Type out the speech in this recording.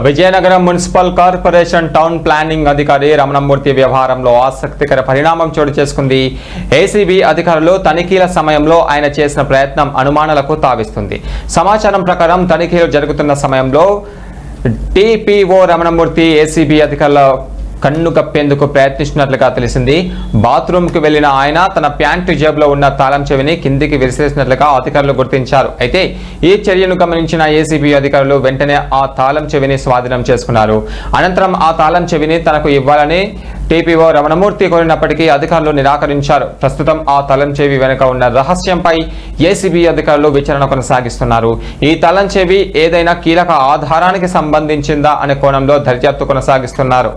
Vizianagaram municipal corporation town planning అధికారి రమణమూర్తి వ్యవహారంలో ఆసక్తికర పరిణామం చోటు చేసుకుంది. ఏసీబీ అధికారులు తనిఖీల సమయంలో ఆయన చేసిన ప్రయత్నం అనుమానాలకు తావిస్తుంది. సమాచారం ప్రకారం తనిఖీలు జరుగుతున్న సమయంలో టీపీఓ రమణమూర్తి ఏసీబీ అధికారుల కన్ను కప్పేందుకు ప్రయత్నిస్తున్నట్లుగా తెలిసింది. బాత్రూంకు వెళ్లిన ఆయన తన ప్యాంటు జేబులో ఉన్న తాళం చెవిని కిందికి విసిరేసినట్లుగా అధికారులు గుర్తించారు. అయితే ఈ చర్యను గమనించిన ఏసీబీ అధికారులు వెంటనే ఆ తాళం చెవిని స్వాధీనం చేసుకున్నారు. అనంతరం ఆ తాళం చెవిని తనకు ఇవ్వాలని టీపీఓ రమణమూర్తి కోరినప్పటికీ అధికారులు నిరాకరించారు. ప్రస్తుతం ఆ తాళం చెవి వెనుక ఉన్న రహస్యంపై ఏసీబీ అధికారులు విచారణ కొనసాగిస్తున్నారు. ఈ తాళం చెవి ఏదైనా కీలక ఆధారానికి సంబంధించిందా అనే కోణంలో దర్యాప్తు కొనసాగిస్తున్నారు.